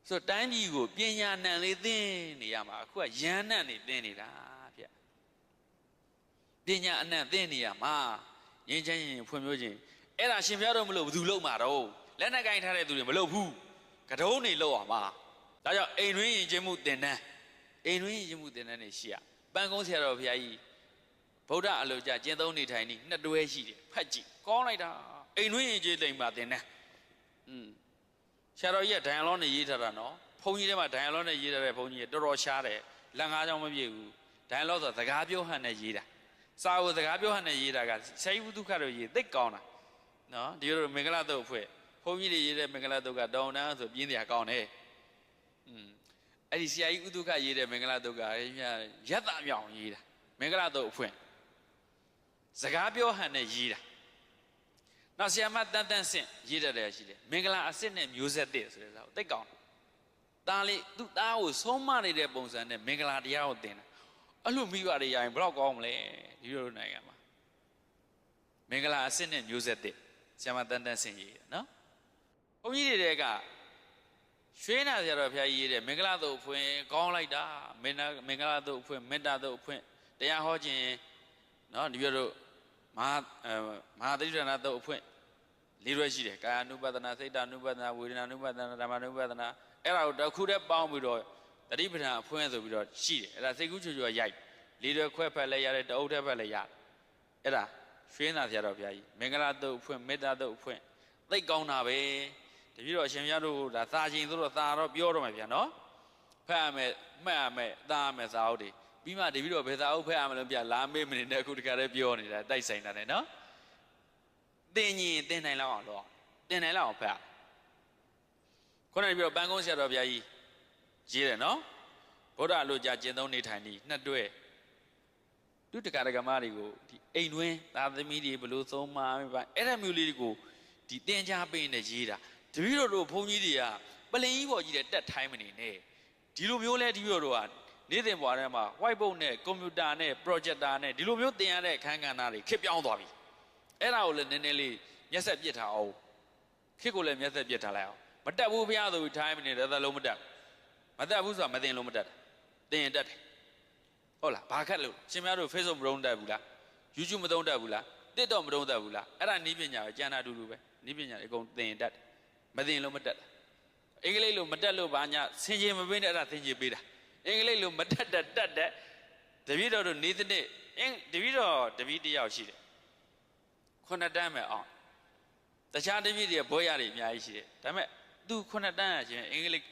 ဆိုတိုင်းပြည်ကိုပညာနံလေးသိနေရမှာအခုကရန်နံ့နေသိနေတာဗျပညာအနံ့သိနေရမှာငင်းချင်းရင်ဖွံ့ဖြိုးခြင်းအဲ့ဒါရှင်ဘုရားတို့မလို့ဘယ်သူလုပ်မှာတော့လက်နဲ့ကင်ထားတဲ့သူတွေမလုပ်ဘူးကတုံးနေလုပ်ရမှာဒါကြောင့်အိမ်တွင်းယဉ်ကျေးမှုသင်တန်းအိမ်တွင်းယဉ်ကျေးမှုသင်တန်းတွေရှိရပန်းကုန်းဆရာတော်ဘုရားကြီးဗုဒ္ဓအလိုကြကျင့်သုံးနေထိုင်နေနှစ်တွဲရှိတယ်ဖတ်ကြည့်ကောင်းလိုက်တာအိမ်တွင်းယဉ်ကျေးလိမ္မာသင်တန်းဆရာတော်ကြီးကဒိုင်အလောနဲ့ရေးထားတာနော်ဘုန်းကြီးထဲမှာဒိုင်အလောနဲ့ရေးထားတဲ့ဘုန်းကြီးကတော်တော်ရှားတယ်လက်ငါးချောင်းမပြည့်ဘူးဒိုင်အလောဆိုစကားပြောဟန်နဲ့ရေးတာစာကိုစကားပြောဟန်နဲ့ရေးတာကဆရာကြီးဝုဒုက္ခတို့ရေးသိကောင်းတာနော်ဒီလိုမင်္ဂလာတုတ်အဖွဲ့ဘုန်းကြီးတွေရေးတဲ့မင်္ဂလာတုတ်ကတောင်းတန်းဆိုပြင်းစရာကောင်းတယ်အဲ့ဒီဆရာကြီးဥဒုက္ခရေးတဲ့မင်္ဂလာတုတ်ကရက်သားမြောင်ရေးတာမင်္ဂလာတုတ်အဖွဲ့စကားပြောဟန်နဲ့ရေးတာနောက်ဆရာမတန်တန်ဆင့်ရေးတတ်တယ်ရှိတယ်မင်္ဂလာအစစ်နဲ့မျိုးဆက်တဲ့ဆိုတဲ့စာကိုသိကောင်းတာလေးသူ့သားကိုဆုံးမနေတဲ့ပုံစံနဲ့မင်္ဂလာတရားကိုသင်တာအဲ့လိုမိဘတွေရရင်ဘယ်တော့ကောင်းမလဲဒီလိုနိုင်ငံမှာမင်္ဂလာအစစ်နဲ့မျိုးဆက်တဲ့ဆရာမတန်တန်ဆင့်ရေးတယ်နော်ဘုန်းကြီးတွေကရွှေနာဆရာတော်ဘုရားကြီးရေးတဲ့မင်္ဂလာတုတ်အဖွင့်ကောင်းလိုက်တာမင်္ဂလာတုတ်အဖွင့်မေတ္တာတုတ်အဖွင့်တရားဟောခြင်းနော်ဒီလိုတို့မဟာသတိဌာနတုတ်အဖွင့်လေးရွက်ရှိတယ်ကာယ ानु ပဒနာစိတ်တ ानु ပဒနာဝေဒနာ ानु ပဒနာဓမ္မ ानु ပဒနာအဲ့ဒါကိုတစ်ခုတည်းပေါင်းပြီးတော့တတိပဌာန်အဖွင့်ဆိုပြီးတော့ရှိတယ်အဲ့ဒါစိတ်ကူးချွချွရိုက်လေးရွက်ခွဲဖက်လဲရတယ်တအုပ်ထက်ဖက်လဲရတယ်အဲ့ဒါရွှေနာဆရာတော်ဘုရားကြီးမင်္ဂလာတုတ်အဖွင့်မေတ္တာတုတ်အဖွင့်သိကောင်းတာပဲတပည့်တော်အရှင်ဘုရားတို့ဒါသာချင်းဆိုတော့သာတော့ပြောတော့မယ်ဗျာနော်ဖတ်ရမယ်မှတ်ရမယ်သားရမယ်စာအုပ်တွေပြီးမှတပည့်တော်ဘယ်စာအုပ်ဖတ်ရမလို့ပြလာမေးမနေနဲ့အခုတခါတည်းပြောနေတာတိုက်ဆိုင်တာနဲ့နော်သင်ရင်သင်နိုင်လောက်အောင်လို့သင်နိုင်လောက်အောင်ဖတ်ခုနကပြောပန်းကုန်းဆရာတော်ဘုရားကြီးရေးတယ်နော်ဗုဒ္ဓအလိုကြကျင့်သုံးနေထိုင်နေနှစ်တွဲသူတက္ကရာကမတွေကိုဒီအိမ်တွင်းသာသမီတွေဘလို့သုံးမှာပဲအဲ့ဒါမျိုးလေးတွေကိုဒီတင် जा ပေးနေရေးတာတပည့်တော်တို့ဘုန်းကြီးတွေကပလင်ကြီးပေါ်ကြီးတဲ့တက်ထိုင်းမနေနဲ့ဒီလိုမျိုးလဲတပည့်တော်တို့ကနေ့စဉ်ဘွားထဲမှာ whiteboard နဲ့ကွန်ပျူတာနဲ့ projector နဲ့ဒီလိုမျိုးသင်ရတဲ့အခန်းကဏ္ဍတွေခစ်ပြောင်းသွားပြီအဲ့ဒါကိုလည်းနည်းနည်းလေးမျက်ဆက်ပစ်ထားအောင်ခစ်ကိုလည်းမျက်ဆက်ပစ်ထားလိုက်အောင်မတက်ဘူးဘုရားဆိုပြီးထိုင်းမနေတဲ့သက်လုံးမတက်မတက်ဘူးဆိုတာမသိလို့မတက်တာသင်ရင်တက်တယ်ဟုတ်လားဘာခက်လို့ရှင်များတို့ Facebook မတုံးတက်ဘူးလား YouTube မတုံးတက်ဘူးလား TikTok မတုံးတက်ဘူးလားအဲ့ဒါနီးပညာပဲကျန်တာအတူတူပဲနီးပညာအကုန်သင်ရင်တက်တယ်မသိလို့မတက်တာအင်္ဂလိပ်လိုမတက်လို့ဘာညာဆင်ခြင်မပေးနဲ့အဲ့ဒါသင်ခြင်ပေးတာအင်္ဂလိပ်လိုမတက်တဲ့တက်တဲ့တပည့်တော်တို့နေ့တစ်တပည့်တော်တပည့်တယောက်ရှိတယ်9တန်းပဲအောင်တခြားတပည့်တွေဘွဲရတွေအများကြီးရှိတယ်ဒါပေမဲ့သူ9တန်းရချင်းအင်္ဂလိပ်